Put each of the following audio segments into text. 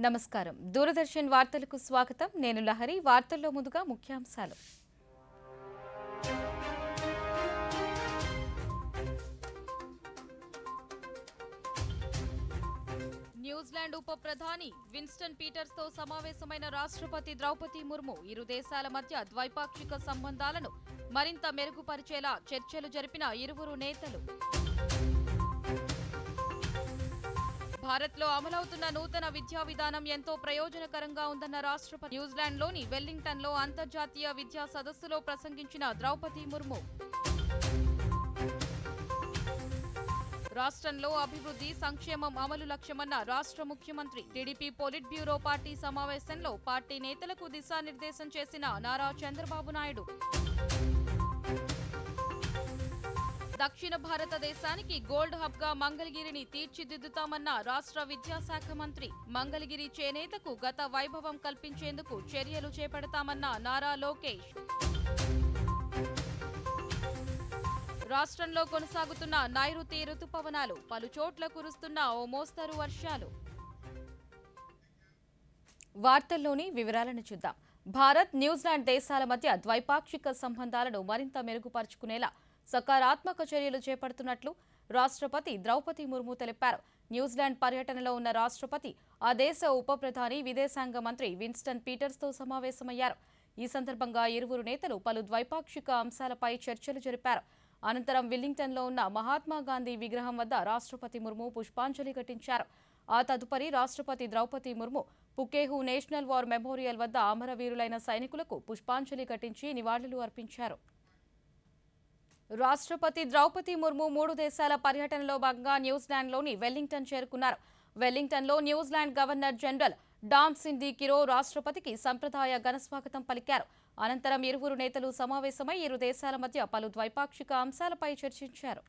నమస్కారం. దూరదర్శన్ వార్తలకు స్వాగతం. నేను లహరి. వార్తల్లో ముందుగా ముఖ్యాంశాలు. న్యూజిలాండ్ ఉప ప్రధాని విన్స్టన్ పీటర్స్ తో సమావేశమైన రాష్ట్రపతి ద్రౌపది ముర్ము ఇరు దేశాల మధ్య ద్వైపాక్షిక సంబంధాలను మరింత మెరుగుపరిచేలా చర్చలు జరిపిన ఇరువురు నేతలు. భారత్లో అమలవుతున్న నూతన విద్యా విధానం ఎంతో ప్రయోజనకరంగా ఉందన్న రాష్ట్రపతి. న్యూజిలాండ్లోని వెల్లింగ్టన్లో అంతర్జాతీయ విద్యా సదస్సులో ప్రసంగించిన ద్రౌపది ముర్ము. రాష్ట్రంలో అభివృద్ధి సంక్షేమం అమలు లక్ష్యమన్న రాష్ట్ర ముఖ్యమంత్రి. టీడీపీ పొలిట్ బ్యూరో పార్టీ సమావేశంలో పార్టీ నేతలకు దిశానిర్దేశం చేసిన నారా చంద్రబాబు నాయుడు. దక్షిణ భారతదేశానికి గోల్డ్ హబ్ గా మంగళగిరిని తీర్చిదిద్దుతామన్న రాష్ట్ర విద్యాశాఖ మంత్రి. మంగళగిరి చేనేతకు గత వైభవం కల్పించేందుకు చర్యలు చేపడతామన్న నారా లోకేష్. రాష్ట్రంలో కొనసాగుతున్న నైరుతి రుతుపవనాలు. పలుచోట్ల కురుస్తున్న ఓ మోస్తరు వర్షాలు. వార్తల్లోని వివరాలను చూద్దాం. భారత్, న్యూజిలాండ్ దేశాల మధ్య ద్వైపాక్షిక సంబంధాలను మరింత మెరుగుపరుచుకునేలా సకారాత్మక చర్యలు చేపడుతున్నట్లు రాష్ట్రపతి ద్రౌపది ముర్ము తెలిపారు. న్యూజిలాండ్ పర్యటనలో ఉన్న రాష్ట్రపతి ఆ దేశ ఉప ప్రధాని విదేశాంగ మంత్రి విన్స్టన్ పీటర్స్తో సమావేశమయ్యారు. ఈ సందర్భంగా ఇరువురు నేతలు పలు ద్వైపాక్షిక అంశాలపై చర్చలు జరిపారు. అనంతరం విల్లింగ్టన్లో ఉన్న మహాత్మా గాంధీ విగ్రహం వద్ద రాష్ట్రపతి ముర్ము పుష్పాంజలి ఘటించారు. ఆ తదుపరి రాష్ట్రపతి ద్రౌపది ముర్ము పుకేహు నేషనల్ వార్ మెమోరియల్ వద్ద అమరవీరులైన సైనికులకు పుష్పాంజలి ఘటించి నివాళులు అర్పించారు. రాష్ట్రపతి ద్రౌపది ముర్ము 3 దేశాల పర్యటనలో భాగంగా న్యూజిలాండ్లోని వెల్లింగ్టన్ చేరుకున్నారు. వెల్లింగ్టన్లో న్యూజిలాండ్ గవర్నర్ జనరల్ డామ్ సింది కిరో రాష్ట్రపతికి సంప్రదాయ ఘనస్వాగతం పలికారు. అనంతరం ఇరువురు నేతలు సమావేశమై ఇరు దేశాల మధ్య పలు ద్వైపాక్షిక అంశాలపై చర్చించారు.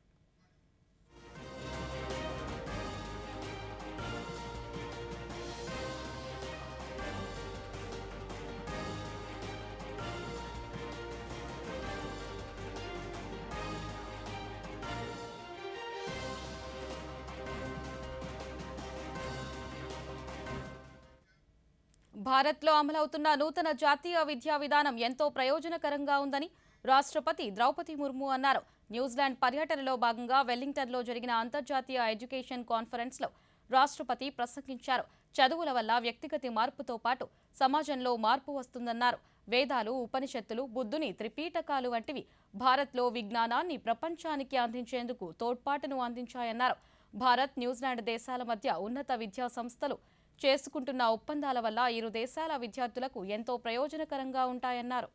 భారత్లో అమలవుతున్న నూతన జాతీయ విద్యా విధానం ఎంతో ప్రయోజనకరంగా ఉందని రాష్ట్రపతి ద్రౌపది ముర్ము అన్నారు. న్యూజిలాండ్ పర్యటనలో భాగంగా వెల్లింగ్టన్లో జరిగిన అంతర్జాతీయ ఎడ్యుకేషన్ కాన్ఫరెన్స్లో రాష్ట్రపతి ప్రసంగించారు. చదువుల వల్ల వ్యక్తిగత మార్పుతో పాటు సమాజంలో మార్పు వస్తుందన్నారు. వేదాలు, ఉపనిషత్తులు, బుద్ధుని త్రిపీఠకాలు వంటివి భారత్లో విజ్ఞానాన్ని ప్రపంచానికి అందించేందుకు తోడ్పాటును అందించాయన్నారు. భారత్, న్యూజిలాండ్ దేశాల మధ్య ఉన్నత విద్యా సంస్థలు చేసుకుంటున్న ఒప్పందాల వల్ల ఇరు దేశాల విద్యార్థులకు ఎంతో ప్రయోజనకరంగా ఉంటాయన్నారు.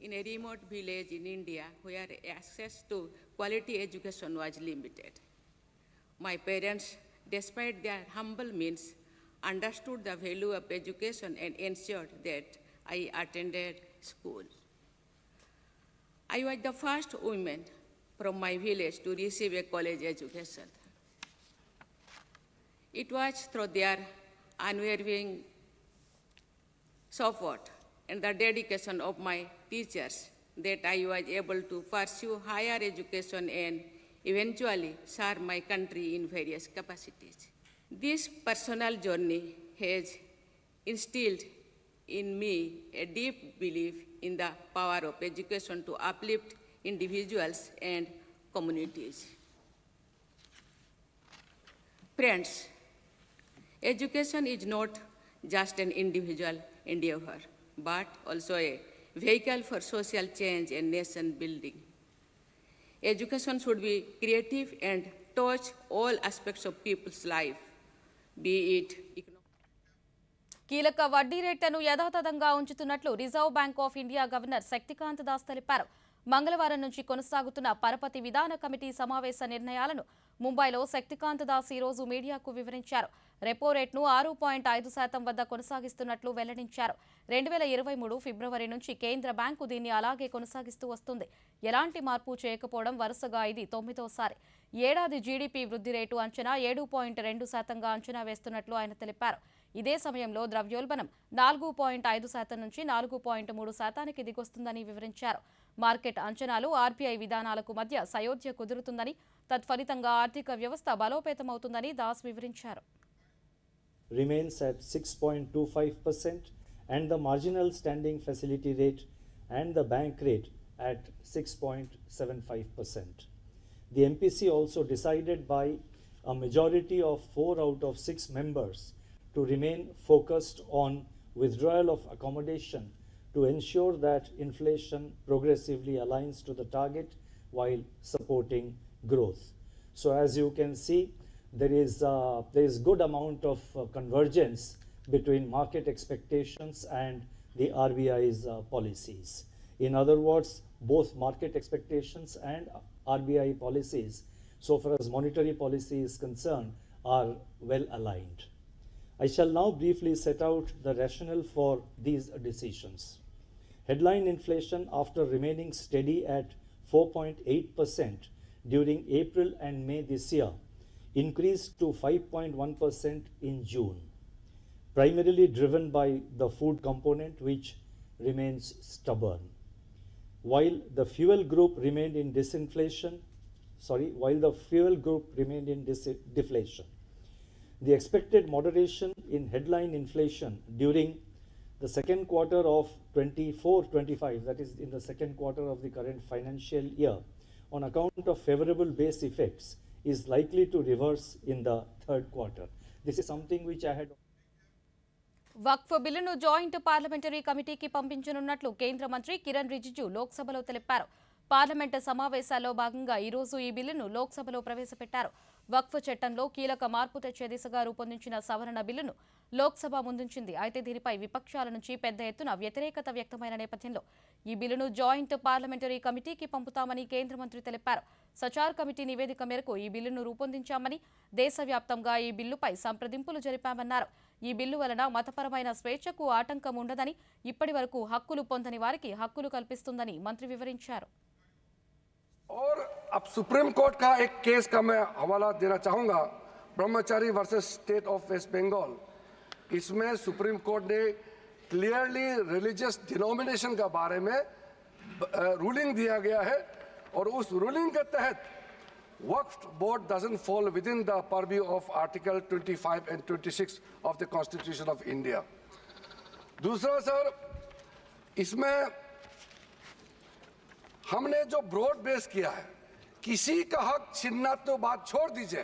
In a remote village in India where access to quality education was limited, my parents, despite their humble means, understood the value of education and ensured that I attended school. I was the first woman from my village to receive a college education. It was through their unwavering support and the dedication of my teachers that I was able to pursue higher education and eventually serve my country in various capacities. This personal journey has instilled in me a deep belief in the power of education to uplift individuals and communities. Friends, education is not just an individual endeavor, but also a vehicle for social change and nation building. Education should be creative and touch all aspects of people's life, be it economic. కీలక వడ్డీ రేట్లను యథాతథంగా ఉంచుతున్నట్లు Reserve Bank of India governor Shaktikanta Das తెలిపారు. మంగళవారం నుంచి కొనసాగుతున్న పరపతి విధాన కమిటీ సమావేశ నిర్ణయాలను ముంబైలో శక్తికాంత దాస్ ఈరోజు మీడియాకు వివరించారు. రెపో రేట్ను 6.5% వద్ద కొనసాగిస్తున్నట్లు వెల్లడించారు. 2023 ఫిబ్రవరి నుంచి కేంద్ర బ్యాంకు దీన్ని అలాగే కొనసాగిస్తూ వస్తుంది. ఎలాంటి మార్పు చేయకపోవడం వరుసగా ఇది 9వ ఏడాది జీడీపీ వృద్ధి రేటు అంచనా 7.2%గా అంచనా వేస్తున్నట్లు ఆయన తెలిపారు. ఇదే సమయంలో ద్రవ్యోల్బణం 4.5% నుంచి 4.3%కి దిగొస్తుందని వివరించారు. మార్కెట్ అంచనాలు ఆర్బీఐ విధానాలకు మధ్య సయోధ్య కుదురుతుందని, తత్ఫలితంగా ఆర్థిక వ్యవస్థ బలోపేతమవుతుందని దాస్ వివరించారు. remains at 6.25% and the marginal standing facility rate and the bank rate at 6.75%. The MPC also decided by a majority of 4 out of 6 members to remain focused on withdrawal of accommodation to ensure that inflation progressively aligns to the target while supporting growth. So as you can see, there is good amount of convergence between market expectations and the RBI's policies. In other words, both market expectations and RBI policies, so far as monetary policy is concerned, are well aligned. I shall now briefly set out the rationale for these decisions. Headline inflation, after remaining steady at 4.8% during April and May this year, increased to 5.1% in June, primarily driven by the food component, which remains stubborn. While the fuel group remained in deflation. The expected moderation in headline inflation during the second quarter of 24-25, that is in the second quarter of the current financial year, on account of favorable base effects, is likely to reverse in the third quarter. This is something which I had. వక్ఫ్ బిల్లును joint parliamentary కమిటీకి పంపించనున్నట్లు కేంద్ర మంత్రి కిరణ్ రిజిజు లోక్సభలో తెలిపారు. Parliament సమావేశాల్లో భాగంగా ఈ రోజు ఈ బిల్లును లోక్సభలో ప్రవేశపెట్టారు. వక్ఫ్ చట్టంలో కీలక మార్పు తెచ్చే దిశగా రూపొందించిన సవరణ బిల్లును లోక్సభ ముందుంచింది. అయితే దీనిపై విపక్షాల నుంచి పెద్ద ఎత్తున వ్యతిరేకత వ్యక్తమైన నేపథ్యంలో ఈ బిల్లును జాయింట్ పార్లమెంటరీ కమిటీకి పంపుతామని కేంద్ర మంత్రి తెలిపారు. సచార్ కమిటీ నివేదిక మేరకు ఈ బిల్లును రూపొందించామని, దేశవ్యాప్తంగా ఈ బిల్లుపై సంప్రదింపులు జరిపామన్నారు. ఈ బిల్లు వలన మతపరమైన స్వేచ్ఛకు ఆటంకం ఉండదని, ఇప్పటి వరకు హక్కులు పొందని వారికి హక్కులు కల్పిస్తుందని మంత్రి వివరించారు. और अब सुप्रीम कोर्ट का एक केस का मैं हवाला देना चाहूंगा, Brahmachari versus state of West Bengal. इसमें सुप्रीम कोर्ट ने क्लियरली रिलीजियस डिनोमिनेशन का बारे में रूलिंग दिया गया है और उस रूलिंग के तहत Waqf board doesn't fall within the purview of article 25 and 26 of the Constitution of India. दूसरा सर, इसमें हमने जो ब्रॉड बेस किया है, किसी का हक छीनना तो बात छोड़ दीजिए,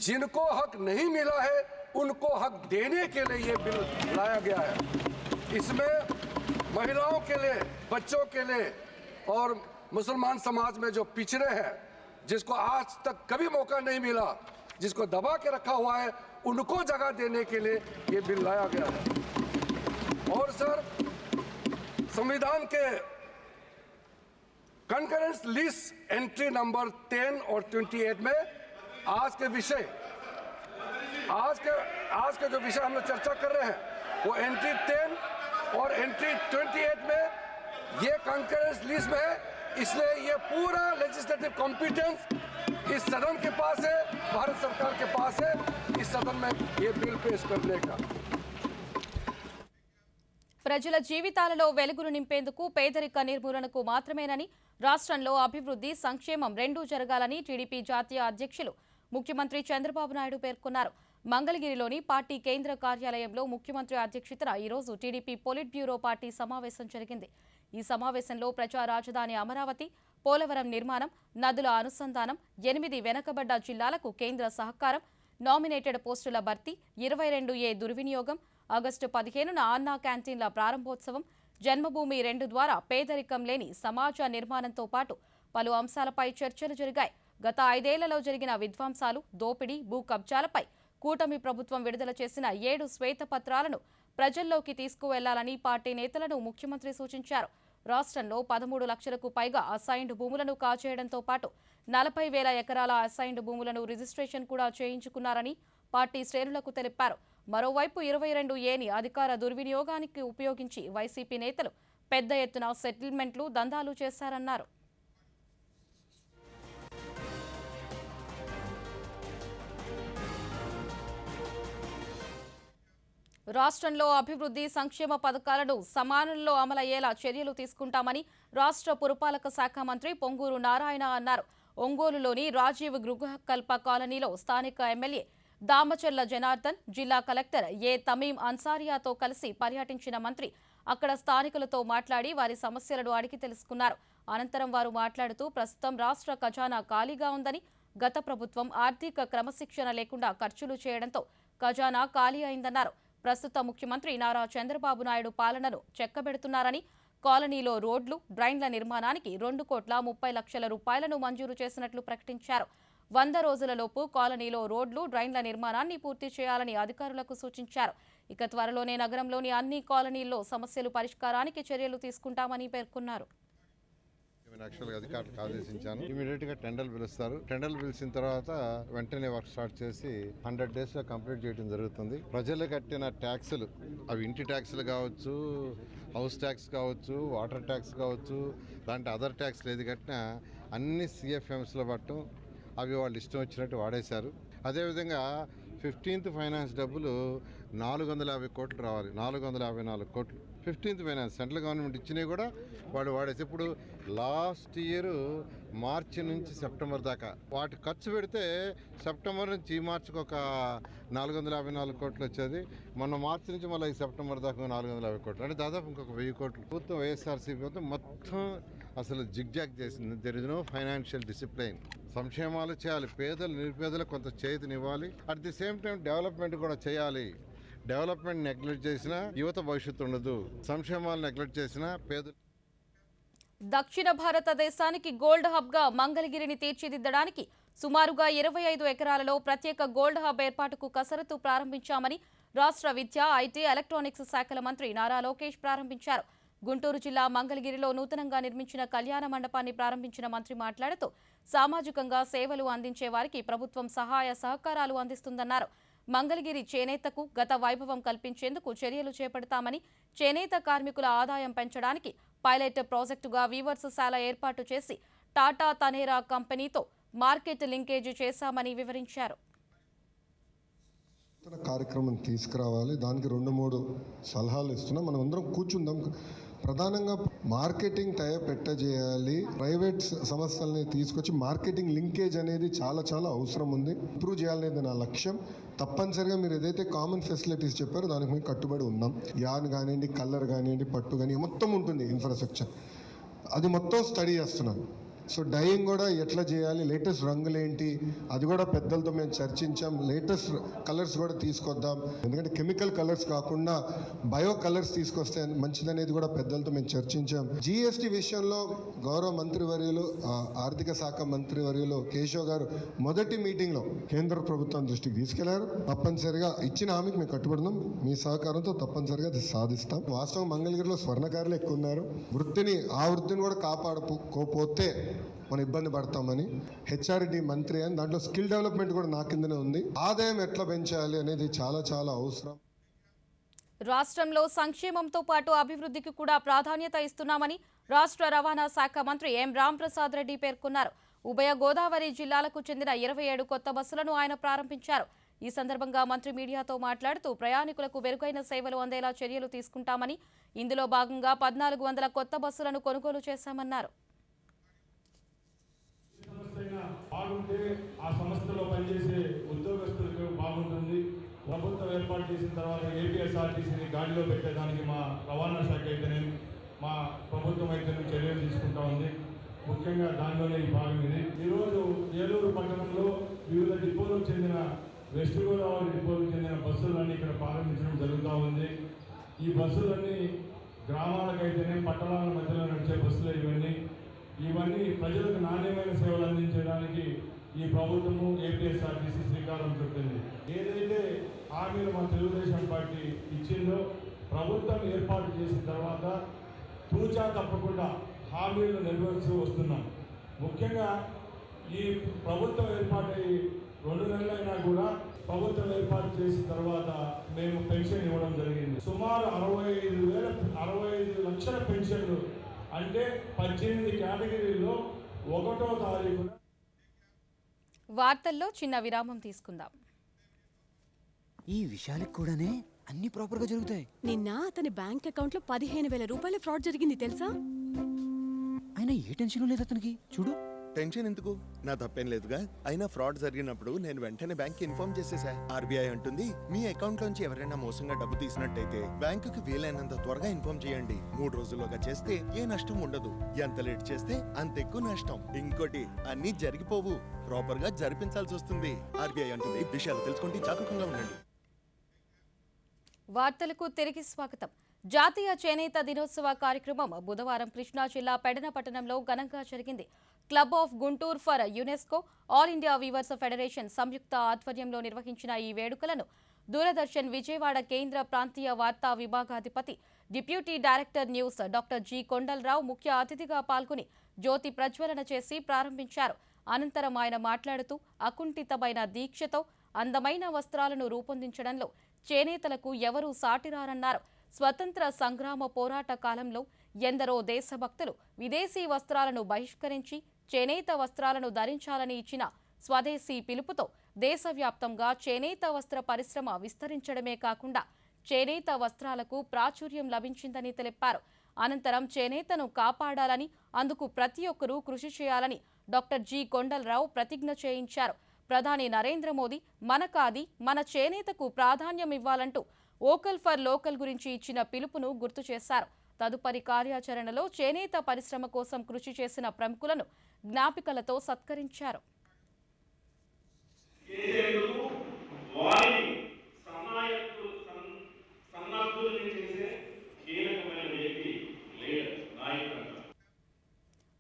जिनको हक नहीं मिला है उनको हक देने के लिए ये बिल लाया गया है। इसमें महिलाओं के लिए, बच्चों के लिए और मुसलमान समाज में जो पिछड़े हैं, जिसको आज तक कभी मौका नहीं मिला, जिसको दबा के रखा हुआ है, उनको जगह देने के लिए ये बिल लाया गया है। और सर, संविधान के कंकरेंस लिस्ट एंट्री नंबर 10 और 28 में आज के जो विषय हम लोग चर्चा कर रहे हैं, वो एंट्री 10 और एंट्री 28 में ये कंकरेंस लिस्ट में है। इसलिए ये पूरा लेजिस्लेटिव कॉम्पिटेंस इस सदन के पास है, भारत सरकार के पास है, इस सदन में ये बिल पेश करने का। ప్రజల జీవితాలలో వెలుగులు నింపేందుకు పేదరిక నిర్మూలనకు మాత్రమేనని, రాష్ట్రంలో అభివృద్ధి, సంక్షేమం రెండూ జరగాలని టీడీపీ జాతీయ అధ్యక్షులు ముఖ్యమంత్రి చంద్రబాబు నాయుడు పేర్కొన్నారు. మంగళగిరిలోని పార్టీ కేంద్ర కార్యాలయంలో ముఖ్యమంత్రి అధ్యక్షతన ఈరోజు టీడీపీ పొలిట్ బ్యూరో పార్టీ సమావేశం జరిగింది. ఈ సమావేశంలో ప్రజా రాజధాని అమరావతి, పోలవరం నిర్మాణం, నదుల అనుసంధానం, 8 వెనకబడ్డ జిల్లాలకు కేంద్ర సహకారం, నామినేటెడ్ పోస్టుల భర్తీ, 22A దుర్వినియోగం, ఆగస్టు 15న అన్నా క్యాంటీన్ల ప్రారంభోత్సవం, జన్మభూమి 2 ద్వారా పేదరికం లేని సమాజ నిర్మాణంతో పాటు పలు అంశాలపై చర్చలు జరిగాయి. గత 5 ఏళ్లలో జరిగిన విధ్వంసాలు, దోపిడీ, భూ కబ్జాలపై కూటమి ప్రభుత్వం విడుదల చేసిన 7 శ్వేతపత్రాలను ప్రజల్లోకి తీసుకువెళ్లాలని పార్టీ నేతలను ముఖ్యమంత్రి సూచించారు. రాష్ట్రంలో 13 లక్షలకు పైగా అసైన్డ్ భూములను కాజేయడంతో పాటు 40,000 ఎకరాల అసైన్డ్ భూములను రిజిస్ట్రేషన్ కూడా చేయించుకున్నారని పార్టీ శ్రేణులకు తెలిపారు. మరోవైపు 22Aని అధికార దుర్వినియోగానికి ఉపయోగించి వైసీపీ నేతలు పెద్ద ఎత్తున సెటిల్మెంట్లు, దందాలు చేశారన్నారు. రాష్ట్రంలో అభివృద్ధి, సంక్షేమ పథకాలను సమానంలో అమలయ్యేలా చర్యలు తీసుకుంటామని రాష్ట్ర పురపాలక శాఖ మంత్రి పొంగూరు నారాయణ అన్నారు. ఒంగోలులోని రాజీవ్ గృహకల్ప కాలనీలో స్థానిక ఎమ్మెల్యే దామచర్ల జనార్దన్, జిల్లా కలెక్టర్ ఏ తమీం అన్సారియాతో కలిసి పర్యటించిన మంత్రి అక్కడ స్థానికులతో మాట్లాడి వారి సమస్యలను అడిగి తెలుసుకున్నారు. అనంతరం వారు మాట్లాడుతూ ప్రస్తుతం రాష్ట్ర ఖజానా ఖాళీగా ఉందని, గత ప్రభుత్వం ఆర్థిక క్రమశిక్షణ లేకుండా ఖర్చులు చేయడంతో ఖజానా ఖాళీ అయిందన్నారు. ప్రస్తుత ముఖ్యమంత్రి నారా చంద్రబాబు నాయుడు పాలనను చెక్కబెడుతున్నారని, కాలనీలో రోడ్లు, డ్రైన్ల నిర్మాణానికి 2,30,00,000 రూపాయలను మంజూరు చేసినట్లు ప్రకటించారు. 100 రోజులలోపు కాలనీలో రోడ్లు, డ్రైన్ల నిర్మాణాన్ని పూర్తి చేయాలని అధికారులకు సూచించారు. ఇక త్వరలోనే నగరంలోని అన్ని కాలనీల్లో సమస్యలు పరిష్కారానికి చర్యలు తీసుకుంటామని పేర్కొన్నారు. యాక్చువల్గా అధికారులకు ఆదేశించాను. ఇమీడియట్ గా టెండర్లు పిలుస్తారు. టెండర్లు పిలిచిన తర్వాత వెంటనే వర్క్ స్టార్ట్ చేసి 100 days లో కంప్లీట్ చేయడం జరుగుతుంది. ప్రజలు కట్టిన ట్యాక్సులు, అవి ఇంటి ట్యాక్సులు కావచ్చు, హౌస్ ట్యాక్స్ కావచ్చు, వాటర్ ట్యాక్స్ కావచ్చు, లాంటి అదర్ ట్యాక్స్లు ఏది కట్టినా అన్ని CFMsలో పట్టడం, అవి వాళ్ళు ఇష్టం వచ్చినట్టు వాడేశారు. అదేవిధంగా 15th ఫైనాన్స్ డబ్బులు 450 కోట్లు రావాలి, 454 కోట్లు 15th ఫైనాన్స్ సెంట్రల్ గవర్నమెంట్ ఇచ్చినవి కూడా వాడు వాడేసి. ఇప్పుడు లాస్ట్ ఇయర్ మార్చి నుంచి సెప్టెంబర్ దాకా వాటి ఖర్చు పెడితే సెప్టెంబర్ నుంచి ఈ మార్చికి ఒక 454 కోట్లు వచ్చేది. మొన్న మార్చి నుంచి మళ్ళీ ఈ సెప్టెంబర్ దాకా 450 కోట్లు, అంటే దాదాపు ఇంకొక 1000 కోట్లు. ప్రభుత్వం వైఎస్ఆర్సీపీ మొత్తం అసలు జిగ్జాగ్ చేసింది. There is no financial discipline. సంక్షేమాలు చేయాలి, పేదలు నిరుపేదలకు కొంత చేతినివ్వాలి, at the same time development కూడా చేయాలి. డెవలప్మెంట్ నెగ్లెక్ట్ చేసినా యువత భవిష్యత్తు ఉండదు, సంక్షేమాలు నెగ్లెక్ట్ చేసినా పేదలు. దక్షిణ భారతదేశానికి గోల్డ్ హబ్ గా మంగళగిరిని తీర్చిదిద్దడానికి సుమారుగా 25 ఎకరాలలో ప్రత్యేక గోల్డ్ హబ్ ఏర్పాటుకు కసరత్తు ప్రారంభించామని రాష్ట్ర విద్య, ఐటీ, ఎలక్ట్రానిక్స్ శాఖల మంత్రి నారా లోకేష్ ప్రారంభించారు. గుంటూరు జిల్లా మంగళగిరిలో నూతనంగా నిర్మించిన కళ్యాణ మండపాన్ని ప్రారంభించిన మంత్రి మాట్లాడుతూ సామాజికంగా సేవలు అందించే వారికి ప్రభుత్వం సహాయ సహకారాలు అందిస్తుందన్నారు. మంగళగిరి చేనేతకు గత వైభవం కల్పించేందుకు చర్యలు చేపడతామని, చేనేత కార్మికుల ఆదాయం పెంచడానికి పైలట్ ప్రాజెక్టుగా వీవర్స్ శాల ఏర్పాటు చేసి టాటా తనేరా కంపెనీతో మార్కెట్ లింకేజీ చేశామని వివరించారు. కార్యక్రమం తీసుకురావాలి, దానికి 2-3 సలహాలు ఇస్తున్నాం. మనం అందరం కూర్చుందాం. ప్రధానంగా మార్కెటింగ్ టైప్ చేయాలి, ప్రైవేట్ సంస్థల్ని తీసుకొచ్చి మార్కెటింగ్ లింకేజ్ అనేది చాలా చాలా అవసరం ఉంది, ఇంప్రూవ్ చేయాలనేది నా లక్ష్యం. తప్పనిసరిగా మీరు ఏదైతే కామన్ ఫెసిలిటీస్ చెప్పారో దానికి మేము కట్టుబడి ఉన్నాం. యాన్ కానివ్వండి, కలర్ కానివ్వండి, పట్టు కానీ మొత్తం ఉంటుంది ఇన్ఫ్రాస్ట్రక్చర్, అది మొత్తం స్టడీ చేస్తున్నాను. సో డైయింగ్ కూడా ఎట్లా చేయాలి, లేటెస్ట్ రంగులు ఏంటి, అది కూడా పెద్దలతో మేము చర్చించాం. లేటెస్ట్ కలర్స్ కూడా తీసుకొద్దాం, ఎందుకంటే కెమికల్ కలర్స్ కాకుండా బయో కలర్స్ తీసుకొస్తే మంచిదనేది కూడా పెద్దలతో మేము చర్చించాం. GST విషయంలో గౌరవ మంత్రివర్యులు, ఆర్థిక శాఖ మంత్రివర్యులు కేశవ్ గారు మొదటి మీటింగ్లో కేంద్ర ప్రభుత్వం దృష్టికి తీసుకెళ్లారు. తప్పనిసరిగా ఇచ్చిన హామీకి మేము కట్టుబడినాం. మీ సహకారంతో తప్పనిసరిగా అది సాధిస్తాం. వాస్తవం మంగళగిరిలో స్వర్ణకారులు ఎక్కువ ఉన్నారు. ఆ వృత్తిని కూడా కాపాడుకోపోతే మనం ఇబ్బంది పడతామని HRD మంత్రి అని, దాంట్లో స్కిల్ డెవలప్మెంట్ కూడా నా కిందనే ఉంది. ఆదాయం ఎట్లా పెంచాలి అనేది చాలా చాలా అవసరం. రాష్ట్రంలో సంక్షేమంతో పాటు అభివృద్ధికి కూడా ప్రాధాన్యత ఇస్తున్నామని రాష్ట్ర రవాణా శాఖ మంత్రి ఎం రాంప్రసాద్ రెడ్డి పేర్కొన్నారు. ఉభయ గోదావరి జిల్లాలకు చెందిన 27 కొత్త బస్సులను ఆయన ప్రారంభించారు. ఈ సందర్భంగా మంత్రి మీడియాతో మాట్లాడుతూ ప్రయాణికులకు మెరుగైన సేవలు అందేలా చర్యలు తీసుకుంటామని, ఇందులో భాగంగా 1400 కొత్త బస్సులను కొనుగోలు చేశామన్నారు. బాగుంటే ఆ సంస్థలో పనిచేసే ఉద్యోగస్తులకు బాగుంటుంది. ప్రభుత్వం ఏర్పాటు చేసిన తర్వాత ఏపీఎస్ఆర్టీసీని గాడిలో పెట్టేదానికి మా రవాణా శాఖ అయితేనే, మా ప్రభుత్వం అయితేనే చర్యలు తీసుకుంటా ఉంది. ముఖ్యంగా దానిలోనే ఈ భాగం ఇది. ఈరోజు ఏలూరు పట్టణంలో వివిధ డిపోలకు చెందిన, వెస్ట్ గోదావరి డిపోలకు చెందిన బస్సులన్నీ ఇక్కడ ప్రారంభించడం జరుగుతూ ఉంది. ఈ బస్సులన్నీ గ్రామాలకైతేనే, పట్టణాల మధ్యలో నడిచే బస్సులు ఇవన్నీ ప్రజలకు నాణ్యమైన సేవలు అందించడానికి ఈ ప్రభుత్వము ఏపీఎస్ఆర్టీసీ శ్రీకారం చుట్టింది. ఏదైతే హామీలు మన తెలుగుదేశం పార్టీ ఇచ్చిందో, ప్రభుత్వం ఏర్పాటు చేసిన తర్వాత తూచా తప్పకుండా హామీలను నెరవేరుస్తూ వస్తున్నాం. ముఖ్యంగా ఈ ప్రభుత్వం ఏర్పాటై 2 నెలలైనా కూడా ప్రభుత్వం ఏర్పాటు చేసిన తర్వాత మేము పెన్షన్ ఇవ్వడం జరిగింది. సుమారు 65 లక్షల పెన్షన్లు, అంటే 18 కేటగిరీల్లో 1వ తారీఖున. వార్తల్లో చిన్న విరామం తీసుకుందాం. ఈ విషయాలకు కూడానే అన్ని ప్రాపర్ గా జరుగుతాయి. నిన్న అతని బ్యాంక్ అకౌంట్ లో 15,000 రూపాయల ఫ్రాడ్ జరిగింది తెలుసా? అయినా ఏ టెన్షన్ లేదు అతనికి. చూడు, టెన్షన్ ఎందుకు? నా తప్పేం లేదుగా. అయినా ఫ్రాడ్ జరిగినప్పుడు నేను వెంటనే బ్యాంక్ ఇన్ఫార్మ్ చేసేసా. ఆర్బీఐ అంటుంది, మీ అకౌంట్ లోంచి ఎవరైనా మోసంగా డబ్బు తీసినట్టయితే బ్యాంకుకి వీలైనంత త్వరగా ఇన్ఫార్మ్ చేయండి. 3 రోజుల్లోగా చేస్తే ఏ నష్టం ఉండదు. ఎంత లేట్ చేస్తే అంత ఎక్కువ నష్టం. ఇంకోటి, అన్ని జరిగిపోవు, ప్రాపర్ గా జరిపించాల్సి వస్తుంది. ఆర్బీఐ అంటుంది, విషయాలు తెలుసుకుంటే జాగరూకంగా ఉండండి. వార్తలకు తిరిగి స్వాగతం. జాతీయ చేనేత దినోత్సవ కార్యక్రమం బుధవారం కృష్ణా జిల్లా పెడన పట్టణంలో ఘనంగా జరిగింది. Club of Guntur for UNESCO, all India weavers federation సంయుక్త ఆధ్వర్యంలో నిర్వహించిన ఈ వేడుకలను దూరదర్శన్ విజయవాడ కేంద్ర ప్రాంతీయ వార్తా విభాగాధిపతి, deputy director news doctor G Kondalarao ముఖ్య అతిథిగా పాల్గొని జ్యోతి ప్రజ్వలన చేసి ప్రారంభించారు. అనంతరం ఆయన మాట్లాడుతూ అకుంఠితమైన దీక్షతో అందమైన వస్త్రాలను రూపొందించడంలో చేనేతలకు ఎవరూ సాటిరారన్నారు. స్వతంత్ర సంగ్రామ పోరాట కాలంలో ఎందరో దేశభక్తులు విదేశీ వస్త్రాలను బహిష్కరించి చేనేత వస్త్రాలను ధరించాలని ఇచ్చిన స్వదేశీ పిలుపుతో దేశవ్యాప్తంగా చేనేత వస్త్ర పరిశ్రమ విస్తరించడమే కాకుండా చేనేత వస్త్రాలకు ప్రాచుర్యం లభించిందని తెలిపారు. అనంతరం చేనేతను కాపాడాలని, అందుకు ప్రతి ఒక్కరూ కృషి చేయాలని డాక్టర్ జి కొండలరావు ప్రతిజ్ఞ చేయించారు. ప్రధాని నరేంద్ర మోదీ మన ఖాదీ, మన చేనేతకు ప్రాధాన్యం ఇవ్వాలంటూ వోకల్ ఫర్ లోకల్ గురించి ఇచ్చిన పిలుపును గుర్తు చేశారు. తదుపరి కార్యాచరణలో చేనేత పరిశ్రమ కోసం కృషి చేసిన ప్రముఖులను జ్ఞాపికలతో సత్కరించారు.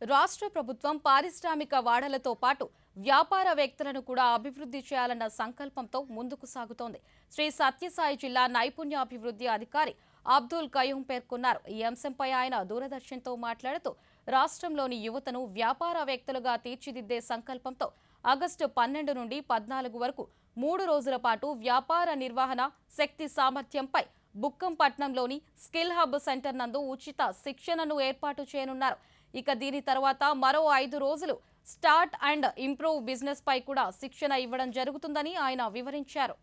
రాష్ట్ర ప్రభుత్వం పారిశ్రామిక వాడలతో పాటు వ్యాపారవేత్తలను కూడా అభివృద్ధి చేయాలన్న సంకల్పంతో ముందుకు సాగుతోంది. శ్రీ సత్యసాయి జిల్లా నైపుణ్యాభివృద్ధి అధికారి అబ్దుల్ కయూం పేర్కొన్నారు. ఈ అంశంపై ఆయన దూరదర్శన్తో మాట్లాడుతూ రాష్ట్రంలోని యువతను వ్యాపారవేత్తలుగా తీర్చిదిద్దే సంకల్పంతో ఆగస్టు 12 నుండి 14 వరకు 3 రోజుల పాటు వ్యాపార నిర్వహణ శక్తి సామర్థ్యంపై బుక్కంపట్నంలోని స్కిల్ హబ్ సెంటర్ నందు ఉచిత శిక్షణను ఏర్పాటు చేయనున్నారు. ఇక దీని తర్వాత మరో 5 రోజులు స్టార్ట్ అండ్ ఇంప్రూవ్ బిజినెస్ పై కూడా శిక్షణ ఇవ్వడం జరుగుతుందని ఆయన వివరించారు.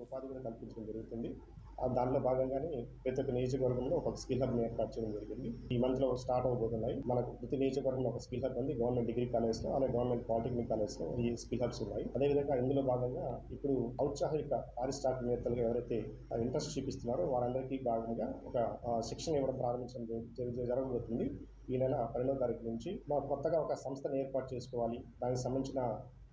ఉపాధి కూడా కల్పించడం జరుగుతుంది. దానిలో భాగంగానే ప్రతి ఒక్క నియోజకవర్గంలో ఒక స్కిల్ హబ్ ని ఏర్పాటు చేయడం జరిగింది. ఈ మంత్ లో స్టార్ట్ అవబోతున్నాయి. మనకు ప్రతి నియోజకవర్గంలో ఒక స్కిల్ హబ్ ఉంది. గవర్నమెంట్ డిగ్రీ కాలేజ్ లో, అలాగే గవర్నమెంట్ పాలిటెక్నిక్ కాలేజ్ లో ఈ స్కిల్ హబ్స్ ఉన్నాయి. అదేవిధంగా ఇందులో భాగంగా ఇప్పుడు ఔత్సాహిక పారిశ్రామికవేత్తలుగా ఎవరైతే ఇంట్రెస్ట్ చూపిస్తున్నారో వారందరికీ భాగంగా ఒక శిక్షణ ఇవ్వడం ప్రారంభించడం జరగబోతుంది. ఈ నెల 12వ తారీఖు నుంచి మనం కొత్తగా ఒక సంస్థను ఏర్పాటు చేసుకోవాలి. దానికి సంబంధించిన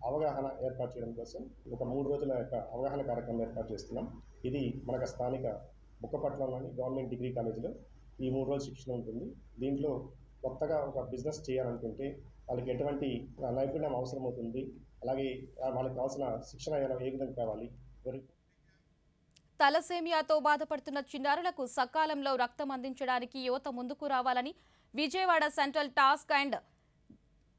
అవగాహన ఏర్పాటు చేయడం కోసం ఒక 3 రోజుల యొక్క అవగాహన కార్యక్రమం ఏర్పాటు చేస్తున్నాం. ఇది మనకు స్థానిక బుక్కపట్నంలోని గవర్నమెంట్ డిగ్రీ కాలేజీలో ఈ 3 రోజుల శిక్షణ ఉంటుంది. దీంట్లో కొత్తగా ఒక బిజినెస్ చేయాలనుకుంటే వాళ్ళకి ఎటువంటి నైపుణ్యం అవసరం అవుతుంది, అలాగే వాళ్ళకి కావాల్సిన శిక్షణ ఏ విధంగా కావాలి. తలసేమియాతో బాధపడుతున్న చిన్నారులకు సకాలంలో రక్తం అందించడానికి యువత ముందుకు రావాలని Vijayawada central task and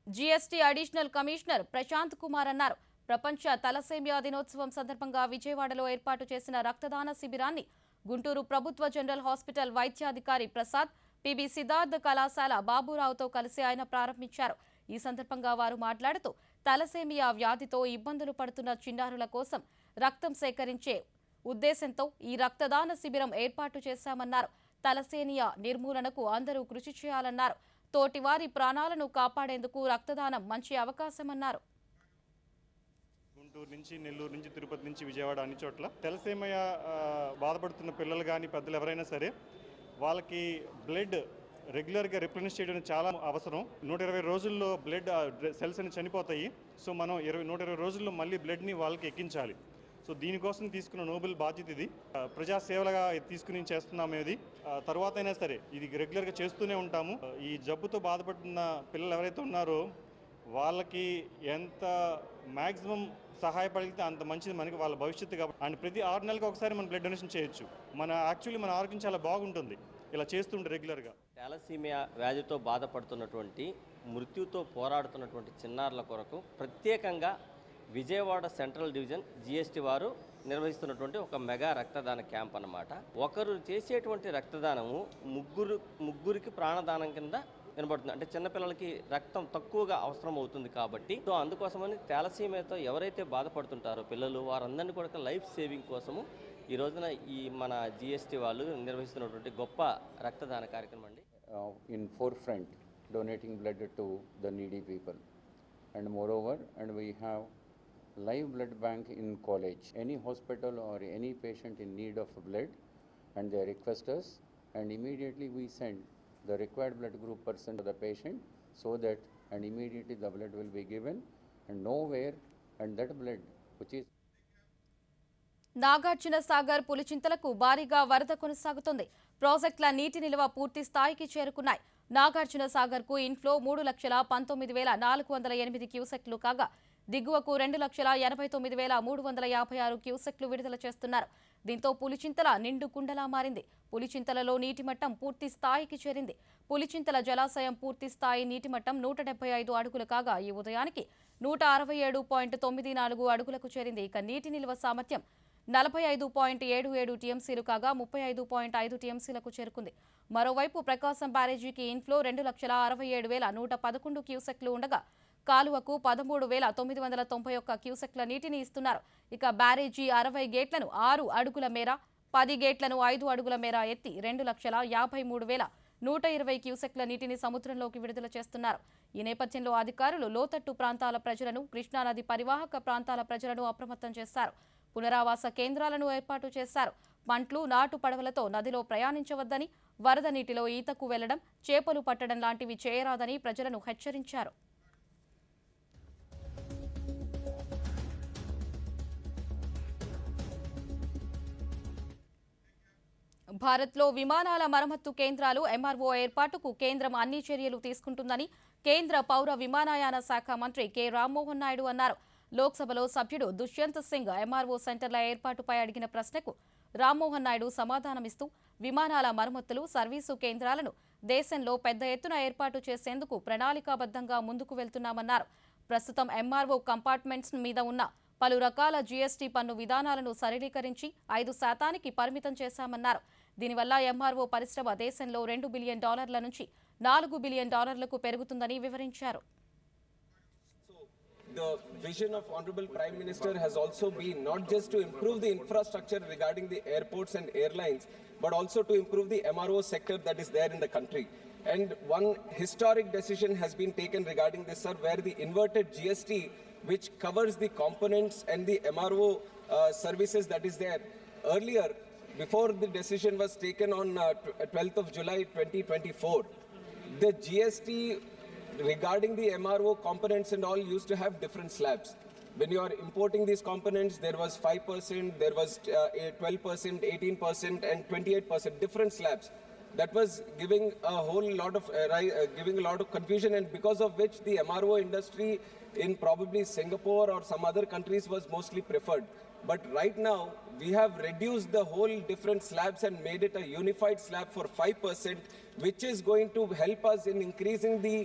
GST additional commissioner Prashant Kumar అన్నారు. ప్రపంచ తలసేమియా దినోత్సవం సందర్భంగా విజయవాడలో ఏర్పాటు చేసిన రక్తదాన శిబిరాన్ని గుంటూరు ప్రభుత్వ జనరల్ హాస్పిటల్ వైద్యాధికారి ప్రసాద్, పిబి సిద్ధార్థ్ కళాశాల బాబురావుతో కలిసి ఆయన ప్రారంభించారు. ఈ సందర్భంగా వారు మాట్లాడుతూ తలసేమియా వ్యాధితో ఇబ్బందులు పడుతున్న చిన్నారుల కోసం రక్తం సేకరించే ఉద్దేశంతో ఈ రక్తదాన శిబిరం ఏర్పాటు చేశామన్నారు. తలసేమియా నిర్మూలనకు అందరూ కృషి చేయాలన్నారు. తోటివారి ప్రాణాలను కాపాడేందుకు రక్తదానం మంచి అవకాశమన్నారు. గుంటూరు నుంచి, నెల్లూరు నుంచి, తిరుపతి నుంచి, విజయవాడ అన్ని చోట్ల తలసేమియా బాధపడుతున్న పిల్లలు కానీ పెద్దలు ఎవరైనా సరే వాళ్ళకి బ్లడ్ రెగ్యులర్గా రిప్లెనిష్ చేయడం చాలా అవసరం. 120 రోజుల్లో బ్లడ్ సెల్స్ అని చనిపోతాయి. సో మనం 120 రోజుల్లో మళ్ళీ బ్లడ్ని వాళ్ళకి ఎక్కించాలి. సో దీనికోసం తీసుకున్న నోబెల్ బాధ్యత ఇది. ప్రజాసేవలుగా తీసుకుని చేస్తున్నాము. ఇది తర్వాత అయినా సరే ఇది రెగ్యులర్గా చేస్తూనే ఉంటాము. ఈ జబ్బుతో బాధపడుతున్న పిల్లలు ఎవరైతే ఉన్నారో వాళ్ళకి ఎంత మ్యాక్సిమం సహాయపడితే అంత మంచిది మనకి, వాళ్ళ భవిష్యత్తు. కాబట్టి అండ్ ప్రతి 6 నెలలకు ఒకసారి మనం బ్లడ్ డొనేషన్ చేయొచ్చు. మన ఆరోగ్యం చాలా బాగుంటుంది ఇలా చేస్తుంటే రెగ్యులర్గా. థాలసీమియా వ్యాధితో బాధపడుతున్నటువంటి, మృత్యుతో పోరాడుతున్నటువంటి చిన్నారుల కొరకు ప్రత్యేకంగా విజయవాడ సెంట్రల్ డివిజన్ జీఎస్టీ వారు నిర్వహిస్తున్నటువంటి ఒక మెగా రక్తదాన క్యాంప్ అన్నమాట. ఒకరు చేసేటువంటి రక్తదానము ముగ్గురికి ప్రాణదానం కింద వినబడుతుంది. అంటే చిన్నపిల్లలకి రక్తం తక్కువగా అవసరం అవుతుంది కాబట్టి, సో అందుకోసమని థాలసీమియాతో ఎవరైతే బాధపడుతుంటారో పిల్లలు వారందరినీ కూడా లైఫ్ సేవింగ్ కోసము ఈ రోజున ఈ మన జీఎస్టీ వాళ్ళు నిర్వహిస్తున్నటువంటి గొప్ప రక్తదాన కార్యక్రమం అండి. In forefront donating blood to the needy people. And moreover, and we have live blood bank in college. Any hospital or any patient in need of blood, and they request us, and immediately we send the required blood group person to the patient, so that and immediately the blood will be given, and nowhere, and that blood which is Nagarjuna Sagar పులిచింతలకు భారీగా వరద కొనసాగుతోంది. ప్రాజెక్టుల నీటి నిల్వ పూర్తి స్థాయికి చేరుకున్నాయి. నాగార్జున సాగర్ కు ఇన్ఫ్లో 3,19,408 క్యూసెక్లు కాగా దిగువకు 2,89,356 క్యూసెక్లు విడుదల చేస్తున్నారు. దీంతో పులిచింతల నిండు కుండలా మారింది. పులిచింతలలో నీటి మట్టం పూర్తి స్థాయికి చేరింది. పులిచింతల జలాశయం పూర్తి స్థాయి నీటి మట్టం 175 అడుగులు కాగా ఈ ఉదయానికి 167.94 అడుగులకు చేరింది. ఇక నీటి నిల్వ సామర్థ్యం 45.77 టీఎంసీలు కాగా 35.5 టీఎంసీలకు చేరుకుంది. మరోవైపు ప్రకాశం బ్యారేజీకి ఇన్ఫ్లో 2,67,111 క్యూసెక్లు ఉండగా కాలువకు 13,991 క్యూసెక్ల నీటిని ఇస్తున్నారు. ఇక బ్యారేజీ 60 గేట్లను 6 అడుగుల మేర, 10 గేట్లను 5 అడుగుల మేర ఎత్తి 2,53,120 క్యూసెక్ల నీటిని సముద్రంలోకి విడుదల చేస్తున్నారు. ఈ నేపథ్యంలో అధికారులు లోతట్టు ప్రాంతాల ప్రజలను, కృష్ణానది పరివాహక ప్రాంతాల ప్రజలను అప్రమత్తం చేశారు. పునరావాస కేంద్రాలను ఏర్పాటు చేశారు. పంట్లు, నాటు పడవలతో నదిలో ప్రయాణించవద్దని, వరద నీటిలో ఈతకు వెళ్లడం, చేపలు పట్టడం లాంటివి చేయరాదని ప్రజలను హెచ్చరించారు. భారత్లో విమానాల మరమ్మత్తు కేంద్రాలు ఎంఆర్ఓ ఏర్పాటుకు కేంద్రం అన్ని చర్యలు తీసుకుంటుందని కేంద్ర పౌర విమానయాన శాఖ మంత్రి కె రామ్మోహన్ నాయుడు అన్నారు. లోక్సభలో సభ్యుడు దుష్యంత్ సింగ్ ఎంఆర్ఓ సెంటర్ల ఏర్పాటుపై అడిగిన ప్రశ్నకు రామ్మోహన్ నాయుడు సమాధానమిస్తూ విమానాల మరమ్మతులు, సర్వీసు కేంద్రాలను దేశంలో పెద్ద ఎత్తున ఏర్పాటు చేసేందుకు ప్రణాళికాబద్ధంగా ముందుకు వెళ్తున్నామన్నారు. ప్రస్తుతం ఎంఆర్ఓ కంపార్ట్మెంట్స్ మీద ఉన్న పలు రకాల జీఎస్టీ పన్ను విధానాలను సరళీకరించి 5% పరిమితం చేశామన్నారు. దీనివల్ల ఎంఆర్ఓ పరిశ్రమ దేశంలో $2 బిలియన్ నుంచి $4 బిలియన్ పెరుగుతుందని వివరించారు. The vision of Honorable Prime Minister has also been not just to improve the infrastructure regarding the airports and airlines, but also to improve the MRO sector that is there in the country. And one historic decision has been taken regarding this, sir, where the inverted GST, which covers the components and the MRO services that is there. Earlier, before the decision was taken on 12th of July 2024, the GST regarding the MRO components and all used to have different slabs. When you are importing these components, there was 5%, there was 12%, 18% and 28%, different slabs. That was giving a whole lot of confusion, and because of which the MRO industry in probably Singapore or some other countries was mostly preferred. But right now, we have reduced the whole different slabs and made it a unified slab for 5%, which is going to help us in increasing the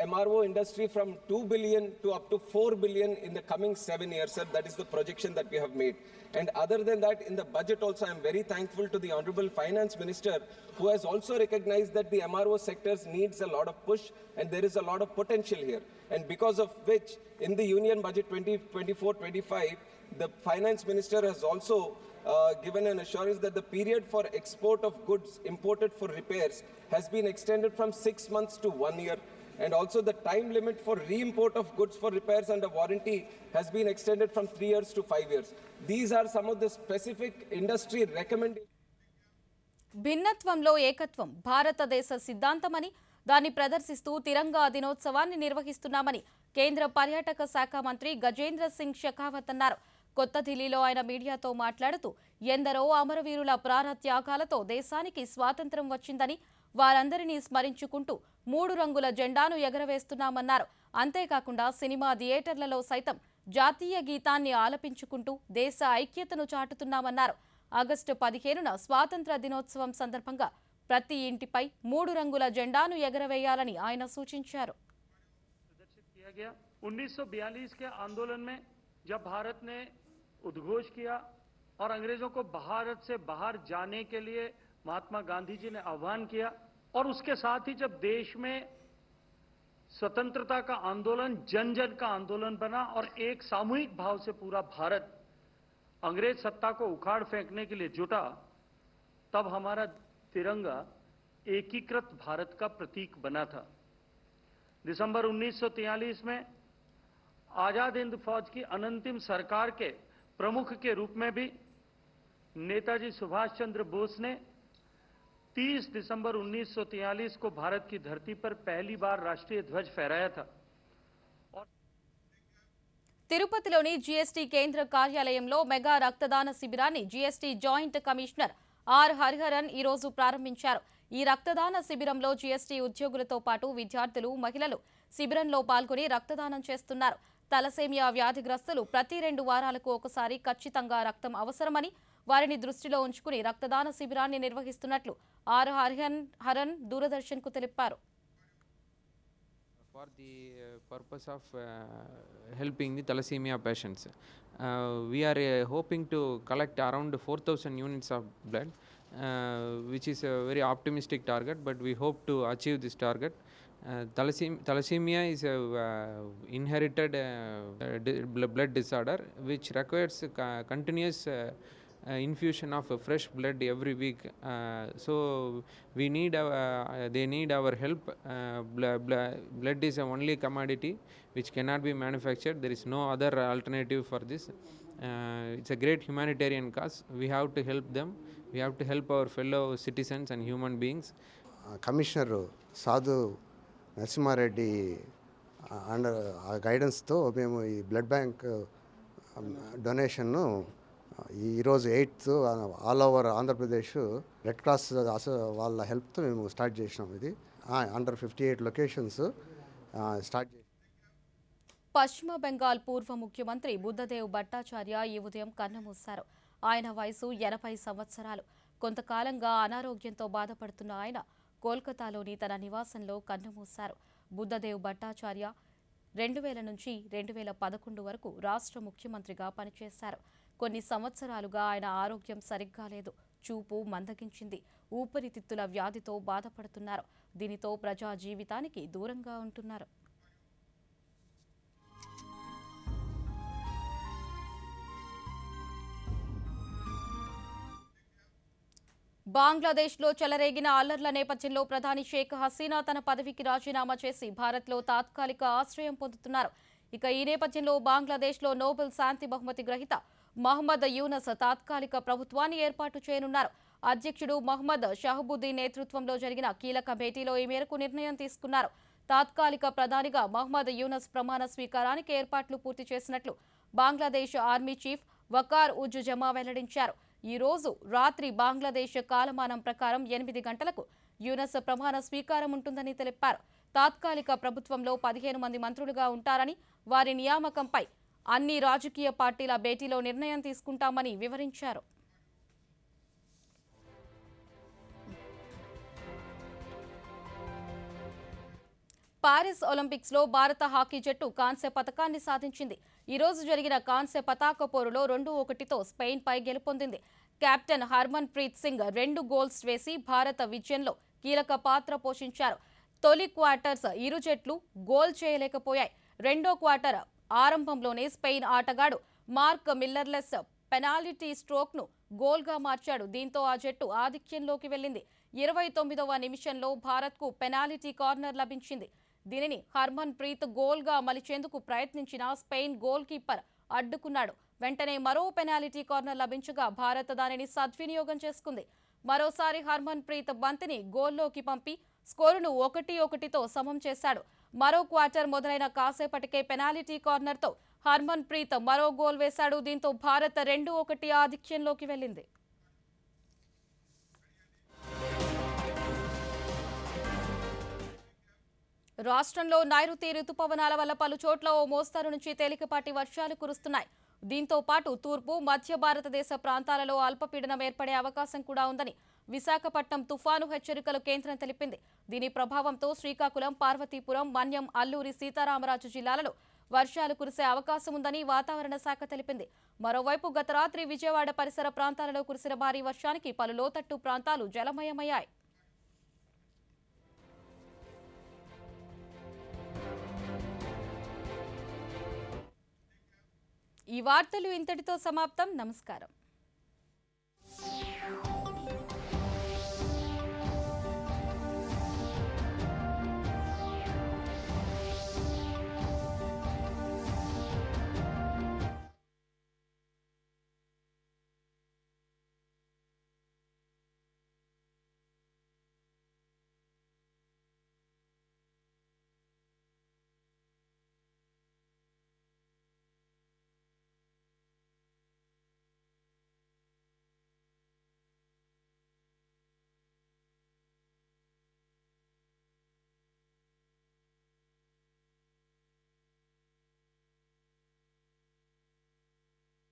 MRO industry from 2 billion to up to 4 billion in the coming 7 years, sir. That is the projection that we have made. And other than that, in the budget also, I am very thankful to the Honorable Finance Minister, who has also recognized that the MRO sectors needs a lot of push and there is a lot of potential here. And because of which, in the Union Budget 2024-25, the Finance Minister has also given an assurance that the period for export of goods imported for repairs has been extended from 6 months to 1 year. And also the time limit for re-import of goods for repairs under warranty has been extended from 3 years to 5 years. These are some of the specific industry recommendations. భిన్నత్వంలో ఏకత్వం భారతదేశ సిద్ధాంతమని, దాన్ని ప్రదర్శిస్తూ తిరంగా దినోత్సవాన్ని నిర్వహిస్తున్నామని కేంద్ర పర్యాటక శాఖ మంత్రి గజేంద్ర సింగ్ షెకావత్ అన్నారు. కొత్త ఢిల్లీలో ఆయన మీడియాతో మాట్లాడుతూ ఎందరో అమరవీరుల ప్రాణత్యాగాలతో దేశానికి స్వాతంత్ర్యం వచ్చిందని, వారందరినీ స్మరించుకుంటూ 3 రంగుల జెండాను ఎగరవేస్తున్నామన్నారు. అంతేకాకుండా సినిమా థియేటర్లలో సైతం జాతీయ గీతాన్ని ఆలపించుకుంటూ దేశ ఐక్యతను చాటుతున్నామన్నారు. ఆగస్టు 15న స్వాతంత్ర దినోత్సవం సందర్భంగా ప్రతి ఇంటిపై 3 రంగుల జెండాను ఎగరవేయాలని ఆయన సూచించారు. 1942 के आंदोलन में जब भारत ने उद्घोष किया और अंग्रेजों को भारत से बाहर जाने के लिए महात्मा गांधी जी ने आह्वान किया, और उसके साथ ही जब देश में स्वतंत्रता का आंदोलन जन जन का आंदोलन बना और एक सामूहिक भाव से पूरा भारत अंग्रेज सत्ता को उखाड़ फेंकने के लिए जुटा, तब हमारा तिरंगा एकीकृत भारत का प्रतीक बना था. दिसंबर 1943 में आजाद हिंद फौज की अनंतिम सरकार के प्रमुख के रूप में भी नेताजी सुभाष चंद्र बोस ने 30 दिसंबर 1943 को भारत की धरती पर पहली बार राष्ट्रीय ध्वज फहराया था। తిరుపతిలోని జీఎస్టీ కేంద్ర కార్యాలయంలో మెగా రక్తదాన శిబిరాన్ని GST joint commissioner R Hariharan ఈ రోజు ప్రారంభించారు. ఈ రక్తదాన శిబిరంలో జీఎస్టీ ఉద్యోగులతో పాటు విద్యార్థులు, మహిళలు శిబిరంలో పాల్గొని రక్తదానం చేస్తున్నారు. తలసేమియా వ్యాధిగ్రస్తులు ప్రతి 2 వారాలకు ఒకసారి ఖచ్చితంగా రక్తం అవసరమని వారిని దృష్టిలో ఉంచుకుని రక్తదాన శిబిరాన్ని నిర్వహిస్తున్నట్లు ఆర్ హరిహరన్ దూరదర్శన్కు తెలిపారు. For the purpose of helping the thalassemia patients, we are hoping to collect around 4,000 units of blood, which is a very optimistic target, but we hope to achieve this target. Thalassemia is a inherited blood disorder which requires continuous infusion of fresh blood every week. So we need they need our help. Blood is the only commodity which cannot be manufactured. There is no other alternative for this. It's a great humanitarian cause. We have to help them. We have to help our fellow citizens and human beings. Commissioner సాధు Narasimha Reddy under గైడెన్స్తో మేము ఈ blood bank డొనేషన్ను ఈరోజు 8th all over Andhra Pradesh red cross వాళ్ళ హెల్ప్తో మేము start చేసినాం. ఇది under 58 locations start చేసినాం. పశ్చిమ బెంగాల్ పూర్వ ముఖ్యమంత్రి బుద్ధదేవ్ భట్టాచార్య ఈ ఉదయం కన్నుమూశారు. ఆయన వయసు 80 సంవత్సరాలు. కొంతకాలంగా అనారోగ్యంతో బాధపడుతున్న ఆయన కోల్కతాలోని తన నివాసంలో కన్నుమూశారు. బుద్ధదేవ్ భట్టాచార్య 2000 నుంచి 2011 వరకు రాష్ట్ర ముఖ్యమంత్రిగా పనిచేశారు. కొన్ని సంవత్సరాలుగా ఆయన ఆరోగ్యం సరిగ్గా లేదు. చూపు మందగించింది. ఊపిరితిత్తుల వ్యాధితో బాధపడుతున్నారు. దీనితో ప్రజా జీవితానికి దూరంగా ఉంటున్నారు. బంగ్లాదేశ్లో చెలరేగిన అల్లర్ల నేపథ్యంలో ప్రధాని షేక్ హసీనా తన పదవికి రాజీనామా చేసి భారత్లో తాత్కాలిక ఆశ్రయం పొందుతున్నారు. ఇక ఈ నేపథ్యంలో బంగ్లాదేశ్లో నోబెల్ శాంతి బహుమతి గ్రహీత మహమ్మద్ యూనస్ తాత్కాలిక ప్రభుత్వాన్ని ఏర్పాటు చేయనున్నారు. అధ్యక్షుడు మహమ్మద్ షహబుద్దీన్ నేతృత్వంలో జరిగిన కీలక భేటీలో ఈ మేరకు నిర్ణయం తీసుకున్నారు. తాత్కాలిక ప్రధానిగా మహమ్మద్ యూనస్ ప్రమాణ స్వీకారానికి ఏర్పాట్లు పూర్తి చేసినట్లు బంగ్లాదేశ్ ఆర్మీ చీఫ్ వకార్ ఉజ్ జమా వెల్లడించారు. ఈ రోజు రాత్రి బంగ్లాదేశ్ కాలమానం ప్రకారం 8 గంటలకు యూనస్ ప్రమాణ స్వీకారం ఉంటుందని తెలిపారు. తాత్కాలిక ప్రభుత్వంలో 15 మంది మంత్రులుగా ఉంటారని, వారి నియామకంపై అన్ని రాజకీయ పార్టీల భేటీలో నిర్ణయం తీసుకుంటామని వివరించారు. పారిస్ ఒలింపిక్స్లో భారత హాకీ జట్టు కాంస్య పతకాన్ని సాధించింది. ఈ రోజు జరిగిన కాంస్య పతాక పోరులో 2-1తో స్పెయిన్పై గెలుపొందింది. కెప్టెన్ హర్మన్ ప్రీత్ సింగ్ 2 గోల్స్ వేసి భారత విజయంలో కీలక పాత్ర పోషించారు. తొలి క్వార్టర్స్ ఇరు జట్లు గోల్ చేయలేకపోయాయి. రెండో క్వార్టర్ ఆరంభంలోనే స్పెయిన్ ఆటగాడు మార్క్ మిల్లర్లెస్ పెనాల్టీ స్ట్రోక్ను గోల్గా మార్చాడు. దీంతో ఆ జట్టు ఆధిక్యంలోకి వెళ్లింది. 29వ నిమిషంలో భారత్కు పెనాల్టీ కార్నర్ లభించింది. దీనిని హర్మన్ ప్రీత్ గోల్గా మలిచేందుకు ప్రయత్నించిన స్పెయిన్ గోల్ కీపర్ అడ్డుకున్నాడు. వెంటనే మరో పెనాల్టీ కార్నర్ లభించగా భారత్ దానిని సద్వినియోగం చేసుకుంది. మరోసారి హర్మన్ ప్రీత్ బంతిని గోల్లోకి పంపి స్కోరును 1-1తో సమం చేశాడు. మరో క్వార్టర్ మొదలైన కాసేపటికే పెనాల్టీ కార్నర్తో హర్మన్ ప్రీత్ మరో గోల్ వేశాడు. దీంతో భారత్ 2-1 ఆధిక్యంలోకి వెళ్లింది. రాష్ట్రంలో నైరుతి రుతుపవనాల వల్ల పలు చోట్ల ఓ మోస్తరు నుంచి తేలికపాటి వర్షాలు కురుస్తున్నాయి. దీంతో పాటు తూర్పు, మధ్య భారతదేశ ప్రాంతాలలో అల్పపీడనం ఏర్పడే అవకాశం కూడా ఉందని విశాఖపట్నం తుఫాను హెచ్చరికల కేంద్రం తెలిపింది. దీని ప్రభావంతో శ్రీకాకుళం, పార్వతీపురం, మన్యం, అల్లూరి సీతారామరాజు జిల్లాలలో వర్షాలు కురిసే అవకాశం ఉందని వాతావరణ శాఖ తెలిపింది. మరోవైపు గత రాత్రి విజయవాడ పరిసర ప్రాంతాలలో కురిసిన భారీ వర్షానికి పలు లోతట్టు ప్రాంతాలు జలమయమయ్యాయి. ఈ వార్తలు ఇంతటితో సమాప్తం. నమస్కారం.